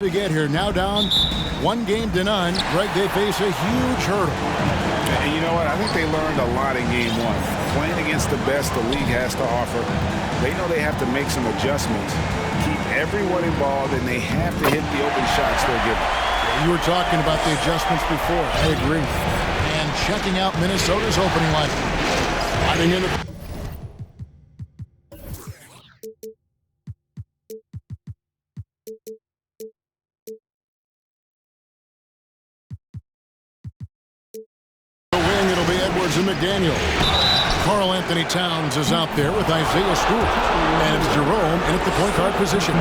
To get here, now down 1-0. Greg, they face a huge hurdle. And you know what? I think they learned a lot in game one. Playing against the best the league has to offer, they know they have to make some adjustments, keep everyone involved, and they have to hit the open shots they're given. You were talking about the adjustments before. I agree. And checking out Minnesota's opening line. Sliding in the and McDaniel. Karl Anthony Towns is out there with Isaiah Stewart. And it's Jerome in at the point guard position.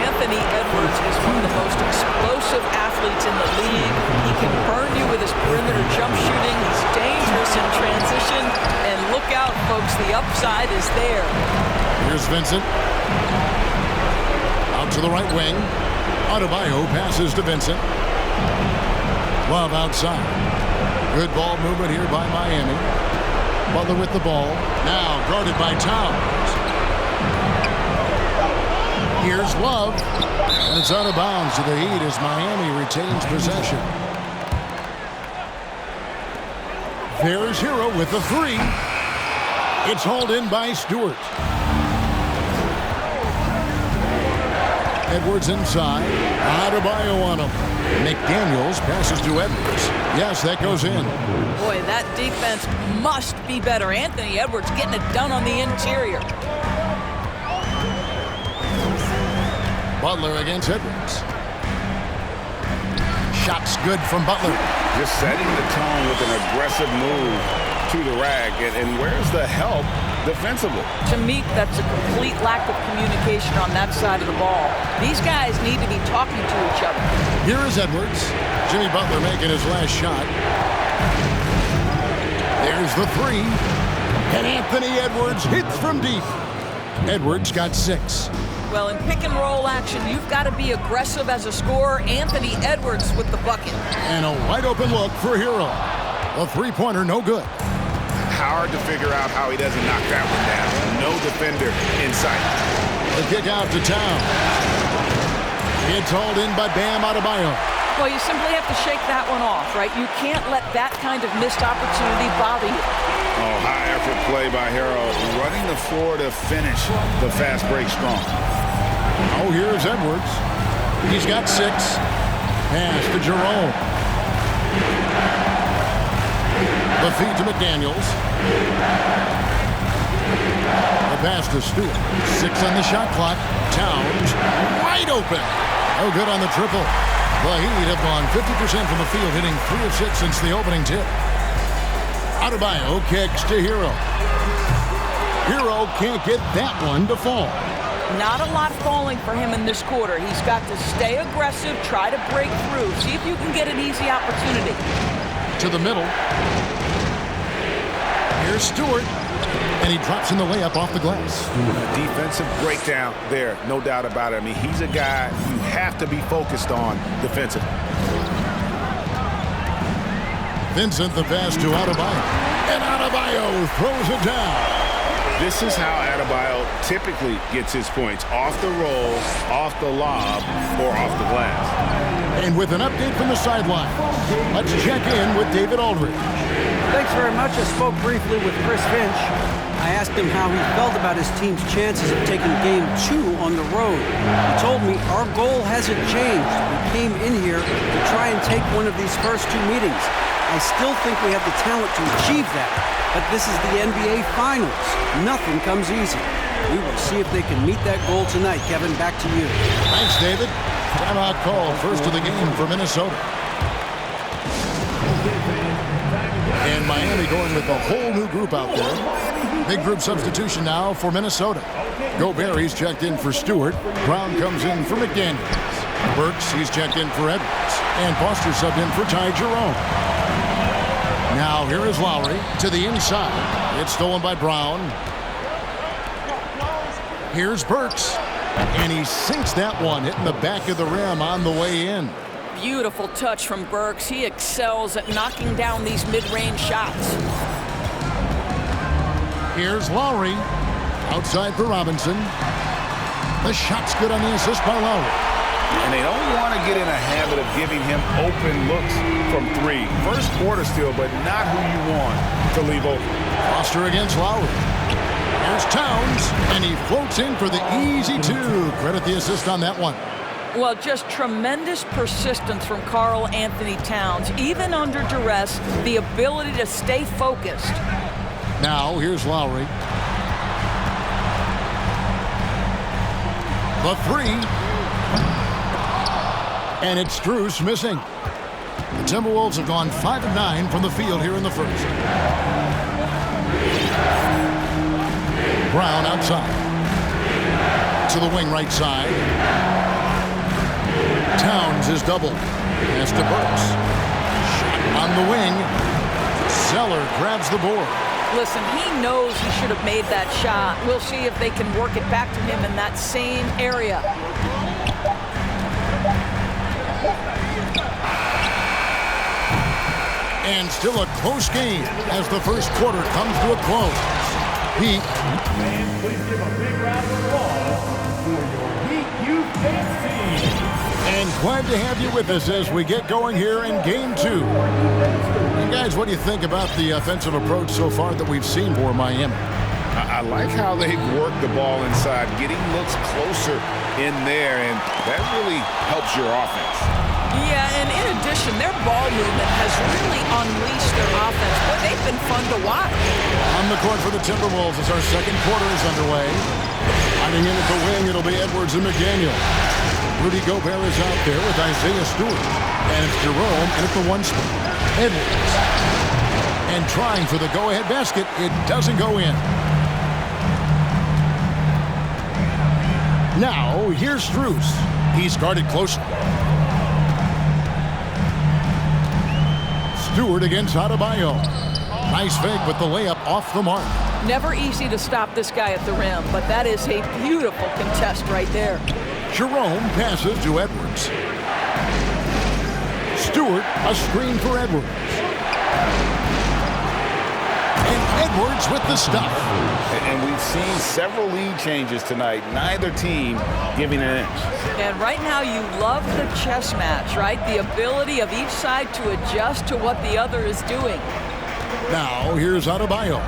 Anthony Edwards is one of the most explosive athletes in the league. He can burn you with his perimeter jump shooting. He's dangerous in transition. And look out, folks, the upside is there. Here's Vincent. Out to the right wing. Adebayo passes to Vincent. Love outside. Good ball movement here by Miami. Butler with the ball. Now guarded by Towns. Here's Love. And it's out of bounds to the Heat as Miami retains possession. There's Hero with the three. It's hauled in by Stewart. Edwards inside. Adebayo on him. McDaniels passes to Edwards. Yes, that goes in. Boy, that defense must be better. Anthony Edwards getting it done on the interior. Butler against Edwards. Shots good from Butler. Just setting the tone with an aggressive move to the rack. And where's the help defensively? To me, that's a complete lack of communication on that side of the ball. These guys need to be talking to each other. Here is Edwards. Jimmy Butler making his last shot. There's the three. And Anthony Edwards hits from deep. Edwards got 6. Well, in pick and roll action, you've got to be aggressive as a scorer. Anthony Edwards with the bucket. And a wide open look for Hero. A three-pointer, no good. Hard to figure out how he doesn't knock that one down. No defender in sight. The kick out to Towns. It's hauled in by Bam Adebayo. Well, you simply have to shake that one off, right? You can't let that kind of missed opportunity bother you. Oh, high effort play by Hero. Running the floor to finish the fast break strong. Oh, here's Edwards. He's got 6. Pass to Jerome. The feed to McDaniels. The pass to Stewart. 6 on the shot clock. Towns wide open. Oh, good on the triple. The Heat have gone 50% from the field, hitting 3 of 6 since the opening tip. Adebayo kicks to Hero. Hero can't get that one to fall. Not a lot falling for him in this quarter. He's got to stay aggressive, try to break through, see if you can get an easy opportunity. To the middle. Here's Stewart. And he drops in the layup off the glass. Defensive breakdown there, no doubt about it. I mean, he's a guy you have to be focused on defensively. Vincent, the pass to Adebayo. And Adebayo throws it down. This is how Adebayo typically gets his points. Off the roll, off the lob, or off the glass. And with an update from the sideline, let's check in with David Aldridge. Thanks very much. I spoke briefly with Chris Finch. I asked him how he felt about his team's chances of taking Game 2 on the road. He told me, our goal hasn't changed. We came in here to try and take one of these first 2 meetings. I still think we have the talent to achieve that, but this is the NBA Finals. Nothing comes easy. We will see if they can meet that goal tonight. Kevin, back to you. Thanks, David. Timeout call, first of the game for Minnesota. And Miami going with a whole new group out there. Big group substitution now for Minnesota. Gobert, he's checked in for Stewart. Brown comes in for McDaniels. Burks, he's checked in for Edwards. And Foster subbed in for Ty Jerome. Now here is Lowry to the inside. It's stolen by Brown. Here's Burks. And he sinks that one, hitting the back of the rim on the way in. Beautiful touch from Burks. He excels at knocking down these mid-range shots. Here's Lowry. Outside for Robinson. The shot's good on the assist by Lowry. And they don't want to get in a habit of giving him open looks from three. First quarter still, but not who you want to leave open. Foster against Lowry. There's Towns, and he floats in for the easy two. Credit the assist on that one. Well, just tremendous persistence from Karl Anthony Towns. Even under duress, the ability to stay focused. Now, here's Lowry. The three. And it's Strus missing. The Timberwolves have gone 5 of 9 from the field here in the first. Brown outside. To the wing right side. Towns is doubled. Pass to Burks. Shot on the wing. Zeller grabs the board. Listen, he knows he should have made that shot. We'll see if they can work it back to him in that same area. And still a close game as the first quarter comes to a close. Heat. And please give a big round of applause for your Heat Youth Dance Team. And glad to have you with us as we get going here in Game 2. And guys, what do you think about the offensive approach so far that we've seen for Miami? I like how they've worked the ball inside, getting looks closer in there, and that really helps your offense. Yeah, and in addition, their ball movement has really unleashed their offense. Boy, they've been fun to watch. On the court for the Timberwolves as our second quarter is underway. Hiding in at the wing, it'll be Edwards and McDaniel. Rudy Gobert is out there with Isaiah Stewart. And it's Jerome in at the one spot. Edwards. And trying for the go-ahead basket. It doesn't go in. Now, here's Strus. He's guarded closely. Stewart against Adebayo. Nice fake, but the layup off the mark. Never easy to stop this guy at the rim, but that is a beautiful contest right there. Jerome passes to Edwards. Stewart, a screen for Edwards. And Edwards with the stuff. And we've seen several lead changes tonight. Neither team giving an inch. And right now you love the chess match, right? The ability of each side to adjust to what the other is doing. Now here's Adebayo.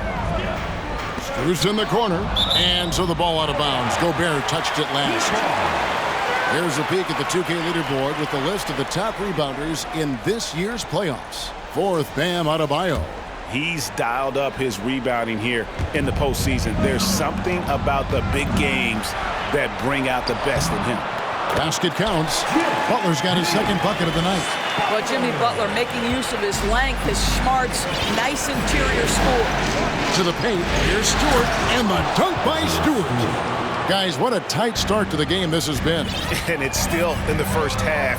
Strus in the corner. And so the ball out of bounds. Gobert touched it last. Here's a peek at the 2K leaderboard with the list of the top rebounders in this year's playoffs. Fourth, Bam Adebayo. He's dialed up his rebounding here in the postseason. There's something about the big games that bring out the best in him. Basket counts. Butler's got his second bucket of the night. Well, Jimmy Butler making use of his length, his smarts, nice interior score. To the paint, here's Stewart, and the dunk by Stewart. Guys, what a tight start to the game this has been. And it's still in the first half.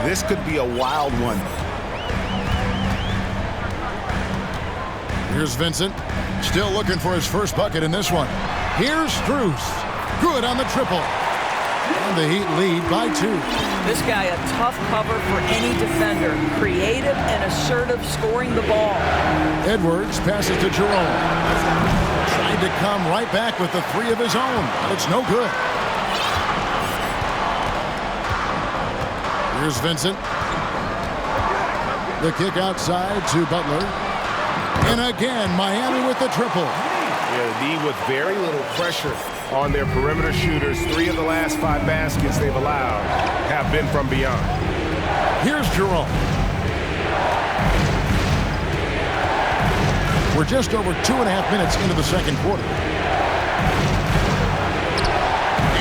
This could be a wild one. Here's Vincent, still looking for his first bucket in this one. Here's Strus, good on the triple. And the Heat lead by 2. This guy a tough cover for any defender. Creative and assertive scoring the ball. Edwards passes to Jerome. Tried to come right back with the 3 of his own, but it's no good. Here's Vincent. The kick outside to Butler. And again, Miami with the triple. Yeah, the D with very little pressure on their perimeter shooters. 3 of the last 5 baskets they've allowed have been from beyond. Here's Jerome. We're just over 2.5 minutes into the second quarter.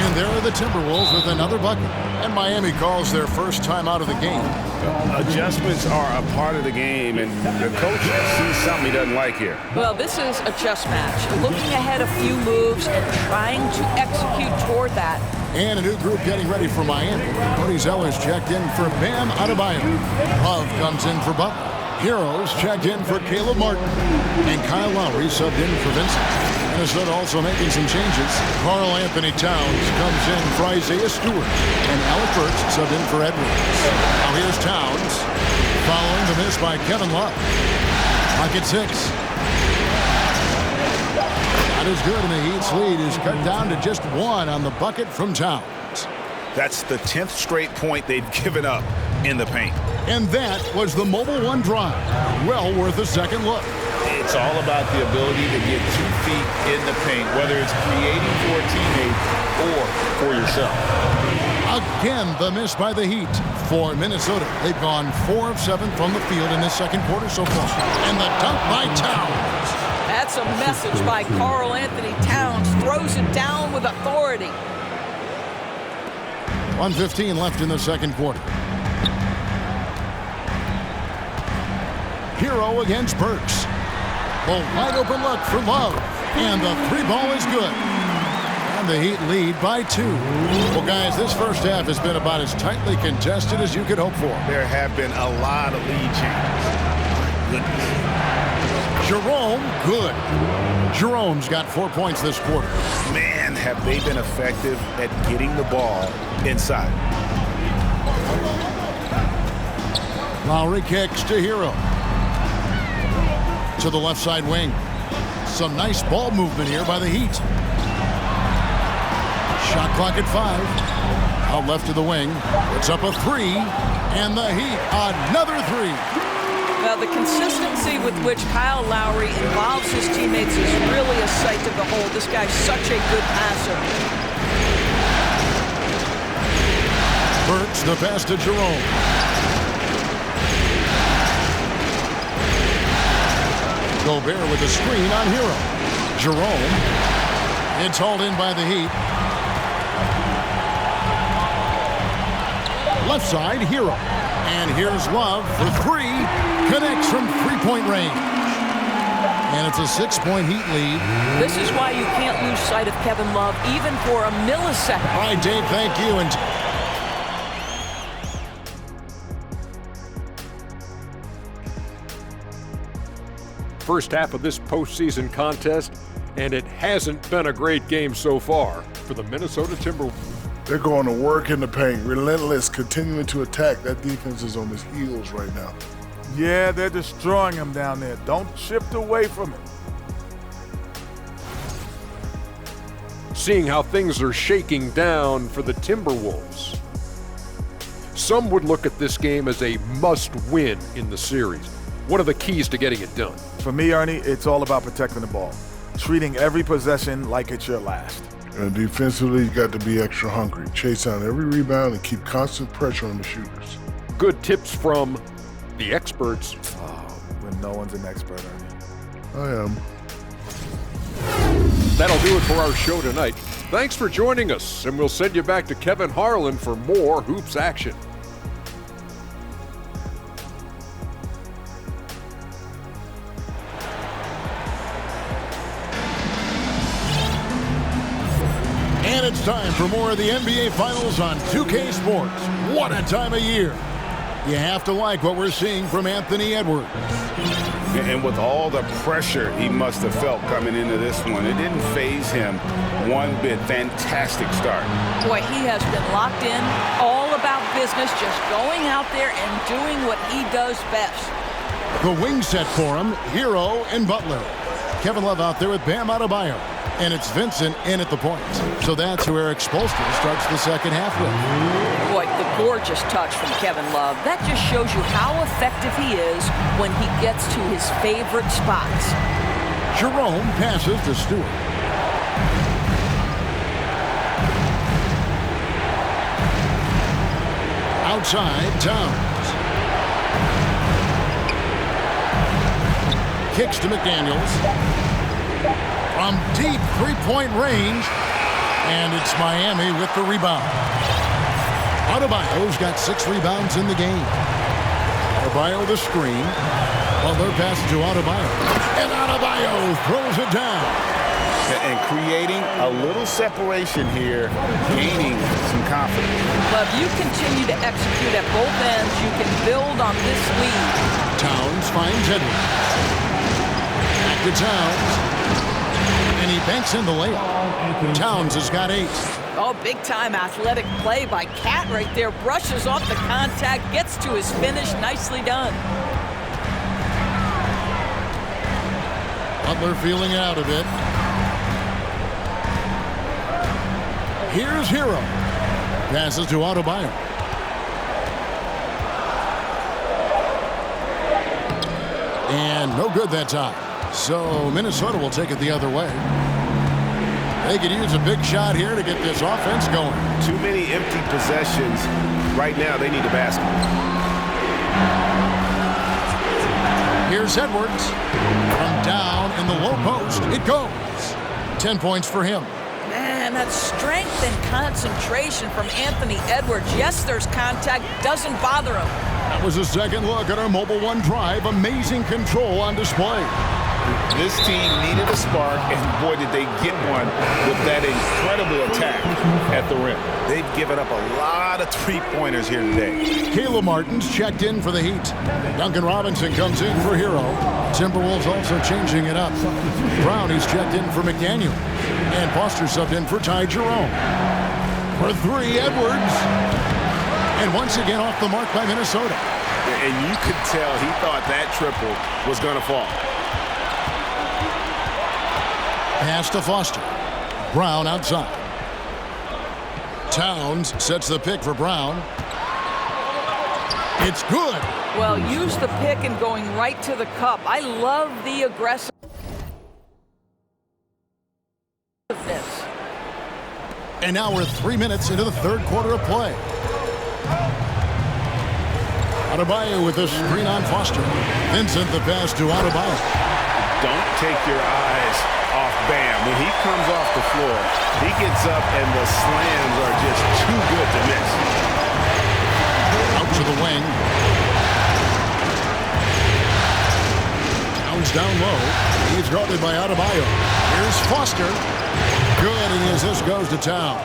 And there are the Timberwolves with another bucket. And Miami calls their first time out of the game. Adjustments are a part of the game, and the coach sees something he doesn't like here. Well, this is a chess match. Looking ahead a few moves and trying to execute toward that. And a new group getting ready for Miami. Tony Zeller's checked in for Bam Adebayo. Love comes in for Butler. Heroes checked in for Caleb Martin. And Kyle Lowry subbed in for Vincent. Minnesota also making some changes. Karl Anthony Towns comes in for Isaiah Stewart. And Alec Burks subbed in for Edwards. Now here's Towns. Following the miss by Kevin Love. Pocket 6. Not as good, and the Heat's lead is cut down to just 1 on the bucket from Towns. That's the 10th straight point they've given up in the paint. And that was the Mobile One drive. Well worth a second look. It's all about the ability to get 2 feet in the paint, whether it's creating for a teammate or for yourself. Again, the miss by the Heat. For Minnesota, they've gone 4 of 7 from the field in this second quarter so far. And the dunk by Towns. That's a message by Karl Anthony Towns. Throws it down with authority. 1:15 left in the second quarter. Hero against Burks. A wide open look for Love. And the 3 ball is good. And the Heat lead by 2. Well, guys, this first half has been about as tightly contested as you could hope for. There have been a lot of lead changes. My goodness. Jerome, good. Jerome's got 4 points this quarter. Man, have they been effective at getting the ball inside. Lowry kicks to Hero. To the left side wing. Some nice ball movement here by the Heat. Shot clock at 5. Out left to the wing. It's up a 3. And the Heat, another 3. Now, the consistency with which Kyle Lowry involves his teammates is really a sight to behold. This guy's such a good passer. Burks the pass to Jerome. Gobert with the screen on Hero. Jerome. It's hauled in by the Heat. Left side, Hero. And here's Love for 3. Connects from 3-point range. And it's a 6-point Heat lead. This is why you can't lose sight of Kevin Love, even for a millisecond. All right, Dave, thank you. And first half of this postseason contest, and it hasn't been a great game so far for the Minnesota Timberwolves. They're going to work in the paint, relentless, continuing to attack. That defense is on his heels right now. Yeah, they're destroying him down there. Don't shift away from it. Seeing how things are shaking down for the Timberwolves. Some would look at this game as a must-win in the series. What are the keys to getting it done? For me, Ernie, it's all about protecting the ball. Treating every possession like it's your last. And defensively, you got to be extra hungry. Chase down every rebound and keep constant pressure on the shooters. Good tips from the experts. Oh, when no one's an expert, Ernie. I am. That'll do it for our show tonight. Thanks for joining us, and we'll send you back to Kevin Harlan for more Hoops action. And it's time for more of the NBA Finals on 2K Sports. What a time of year. You have to like what we're seeing from Anthony Edwards. And with all the pressure he must have felt coming into this one, it didn't faze him one bit. Fantastic start. Boy, he has been locked in, all about business, just going out there and doing what he does best. The wing set for him, Hero and Butler. Kevin Love out there with Bam Adebayo. And it's Vincent in at the point. So that's who Eric Spoelstra starts the second half with. Boy, the gorgeous touch from Kevin Love. That just shows you how effective he is when he gets to his favorite spots. Jerome passes to Stewart. Outside, Towns. Kicks to McDaniels. From deep three-point range, and it's Miami with the rebound. Adebayo's got 6 rebounds in the game. Adebayo the screen. Butler passes to Adebayo. And Adebayo throws it down. And creating a little separation here, gaining some confidence. But if you continue to execute at both ends, you can build on this lead. Towns finds Edwards. Back to Towns. And he banks in the layup. Towns has got 8. Oh, big-time athletic play by Cat right there. Brushes off the contact, gets to his finish. Nicely done. Butler feeling it out a bit. Here's Hero. Passes to Adebayo. And no good that time. So Minnesota will take it the other way. They could use a big shot here to get this offense going. Too many empty possessions. Right now, they need a basket. Here's Edwards. From down in the low post, it goes. 10 points for him. Man, that strength and concentration from Anthony Edwards. Yes, there's contact. Doesn't bother him. That was a second look at our Mobile One drive. Amazing control on display. This team needed a spark, and boy, did they get one with that incredible attack at the rim. They've given up a lot of three-pointers here today. Caleb Martin's checked in for the Heat. Duncan Robinson comes in for Hero. Timberwolves also changing it up. Brown is checked in for McDaniel. And Foster subbed in for Ty Jerome. For three, Edwards. And once again off the mark by Minnesota. And you could tell he thought that triple was going to fall. Pass to Foster. Brown outside. Towns sets the pick for Brown. It's good. Well, use the pick and going right to the cup. I love the aggressiveness. And now we're 3 minutes into the third quarter of play. Adebayo with the screen on Foster. Vincent the pass to Adebayo. Don't take your eyes off Bam. When he comes off the floor, he gets up and the slams are just too good to miss. Out to the wing. Towns down low. He's guarded by Adebayo. Here's Foster. Good, and the assist goes to Towns.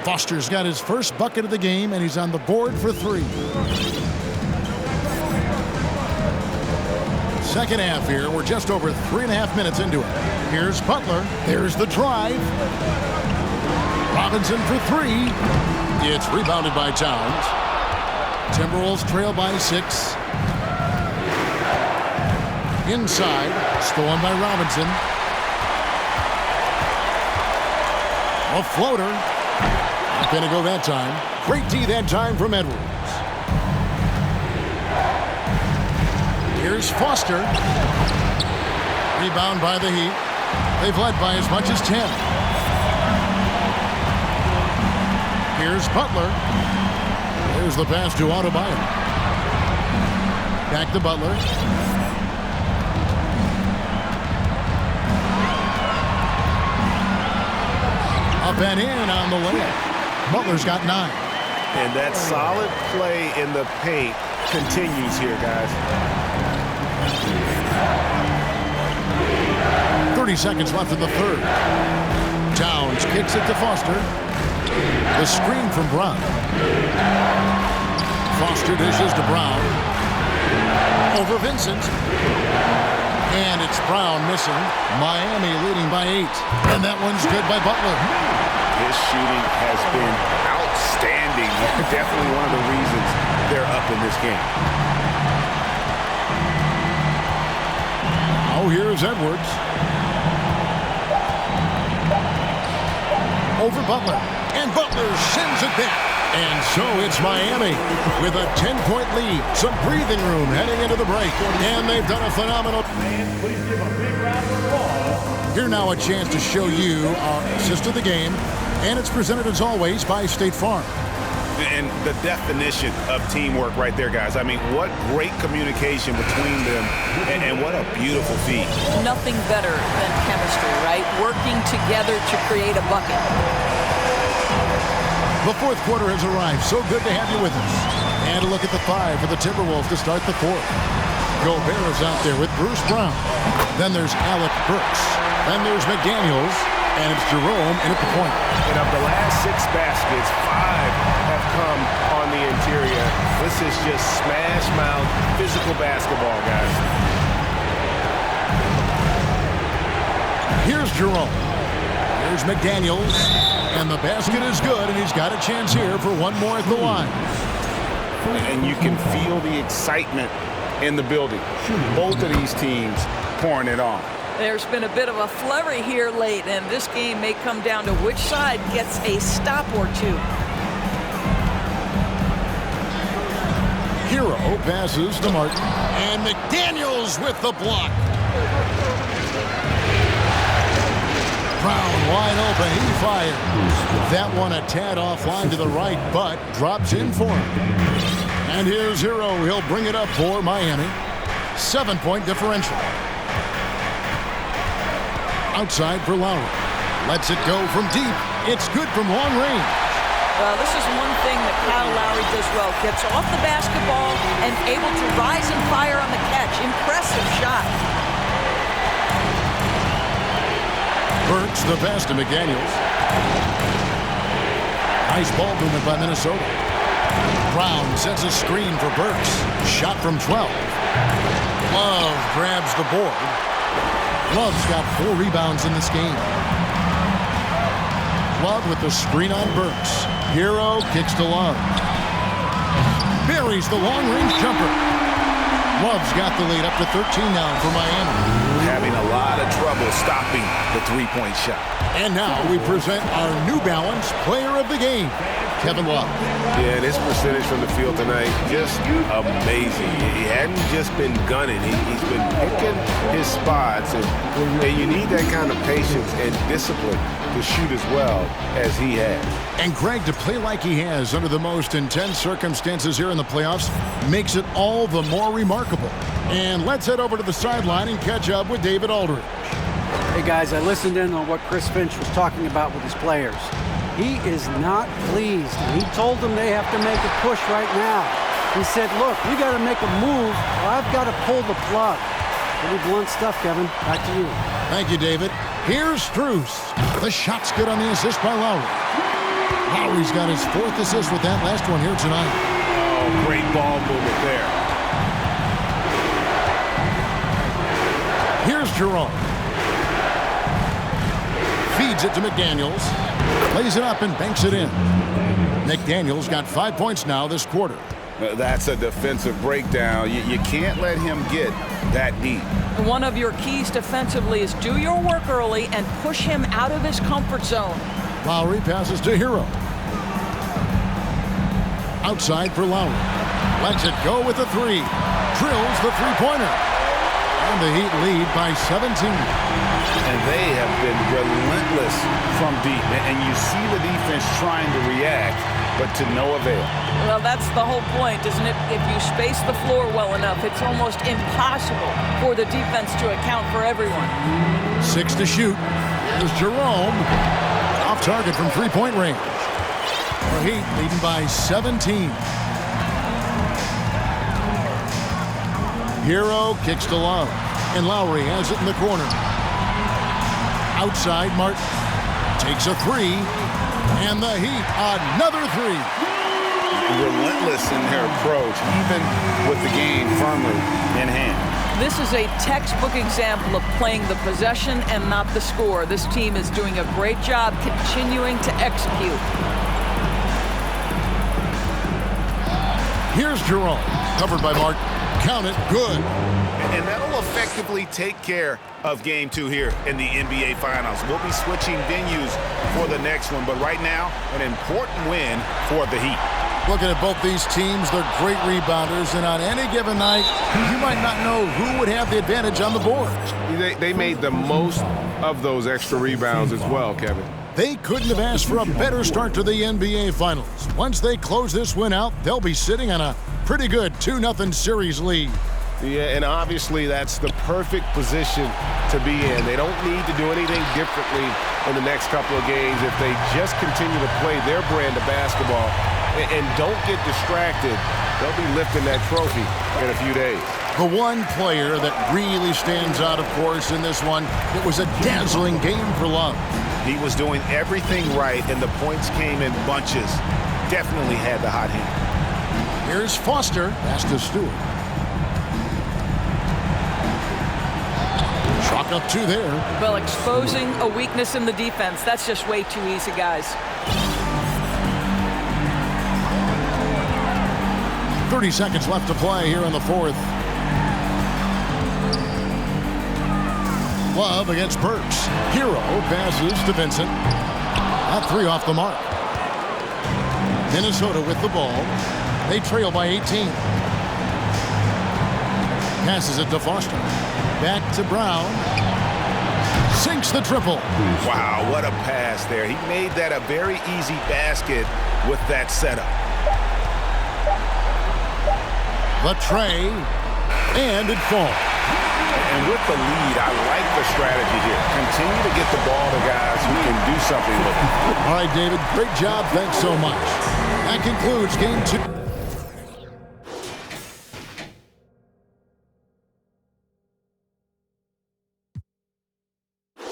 Foster's got his first bucket of the game, and he's on the board for three. Second half here. We're just over 3.5 minutes into it. Here's Butler. There's the drive. Robinson for three. It's rebounded by Towns. Timberwolves trail by 6. Inside. Stolen by Robinson. A floater. Not going to go that time. Great D that time from Edwards. Here's Foster. Rebound by the Heat. They've led by as much as 10. Here's Butler. There's the pass to Adebayo. Back to Butler. Up and in on the layup. Butler's got 9. And that solid play in the paint continues here, guys. 30 seconds left in the third. Towns kicks it to Foster. The screen from Brown. Foster dishes to Brown. Over Vincent. And it's Brown missing. Miami leading by 8. And that one's good by Butler. His shooting has been outstanding. Definitely one of the reasons they're up in this game. Oh, here's Edwards. Over Butler. And Butler sends it back. And so it's Miami with a 10-point lead. Some breathing room heading into the break. And they've done a phenomenal... Please give a big round of applause. Here now a chance to show you our assist of the game. And it's presented as always by State Farm. And the definition of teamwork right there, guys. I mean, what great communication between them, and what a beautiful feat. Nothing better than chemistry, right? Working together to create a bucket. The fourth quarter has arrived. So good to have you with us. And a look at the 5 for the Timberwolves to start the fourth. Gobert is out there with Bruce Brown. Then there's Alec Burks. Then there's McDaniels. And it's Jerome in at the point. And of the last 6 baskets, 5 have come on the interior. This is just smash mouth physical basketball, guys. Here's Jerome. Here's McDaniels. And the basket is good, and he's got a chance here for one more at the line. And you can feel the excitement in the building. Both of these teams pouring it on. There's been a bit of a flurry here late, and this game may come down to which side gets a stop or two. Hero passes to Martin. And McDaniels with the block. Brown wide open. He fires. That one a tad offline to the right, but drops in for him. And here's Hero. He'll bring it up for Miami. 7-point differential. Outside for Lowry. Lets it go from deep. It's good from long range. Well, this is one thing that Kyle Lowry does well. Gets off the basketball and able to rise and fire on the catch. Impressive shot. Burks the pass to McDaniels. Nice ball movement by Minnesota. Brown sets a screen for Burks. Shot from 12. Love grabs the board. Love's got 4 rebounds in this game. Love with the screen on Burks. Hero kicks to Love. Buries the long-range jumper. Love's got the lead up to 13 now for Miami. Having a lot of trouble stopping the three-point shot. And now we present our New Balance Player of the Game, Kevin Love. Yeah, this percentage from the field tonight, just amazing. He hadn't just been gunning. He's been picking his spots. And you need that kind of patience and discipline to shoot as well as he has. And Greg, to play like he has under the most intense circumstances here in the playoffs makes it all the more remarkable. And let's head over to the sideline and catch up with David Aldridge. Hey guys, I listened in on what Chris Finch was talking about with his players. He is not pleased. And he told them they have to make a push right now. He said, look, we got to make a move or I've got to pull the plug. Pretty blunt stuff, Kevin. Back to you. Thank you, David. Here's Strus. The shot's good on the assist by Lowry. Lowry's got his 4th assist with that last one here tonight. Oh, great ball movement there. Here's Jerome. Feeds it to McDaniels. Lays it up and banks it in. McDaniels got 5 points now this quarter. That's a defensive breakdown. You can't let him get that deep. One of your keys defensively is do your work early and push him out of his comfort zone. Lowry passes to Hero. Outside for Lowry. Lets it go with a 3. Drills the three-pointer. And the Heat lead by 17. And they have been relentless from deep. And you see the defense trying to react, but to no avail. Well, that's the whole point, isn't it? If you space the floor well enough, it's almost impossible for the defense to account for everyone. 6 to shoot. Here's Jerome. Off target from three-point range. The Heat leading by 17. Hero kicks to Love. And Lowry has it in the corner. Outside, Martin takes a 3. And the Heat, another 3. Relentless in their approach, even with the game firmly in hand. This is a textbook example of playing the possession and not the score. This team is doing a great job continuing to execute. Here's Jerome, covered by Martin. Count it, good. And that'll effectively take care of Game 2 here in the NBA Finals. We'll be switching venues for the next one, but right now, an important win for the Heat. Looking at both these teams, they're great rebounders, and on any given night, you might not know who would have the advantage on the board. They made the most of those extra rebounds as well, Kevin. They couldn't have asked for a better start to the NBA Finals. Once they close this win out, they'll be sitting on a pretty good 2-0 series lead. Yeah, and obviously that's the perfect position to be in. They don't need to do anything differently in the next couple of games if they just continue to play their brand of basketball and don't get distracted. They'll be lifting that trophy in a few days. The one player that really stands out, of course, in this one, it was a dazzling game for Love. He was doing everything right, and the points came in bunches. Definitely had the hot hand. Here's Foster, pass to Stewart. Chalk up 2 there. Well, exposing a weakness in the defense, that's just way too easy, guys. 30 seconds left to play here in the 4th. Love against Burks. Hero passes to Vincent. That 3 off the mark. Minnesota with the ball. They trail by 18. Passes it to Foster. Back to Brown. Sinks the triple. Wow, what a pass there. He made that a very easy basket with that setup. The tray, and it falls. And with the lead, I like the strategy here. Continue to get the ball to guys who can do something with it. All right, David, great job. Thanks so much. That concludes game 2.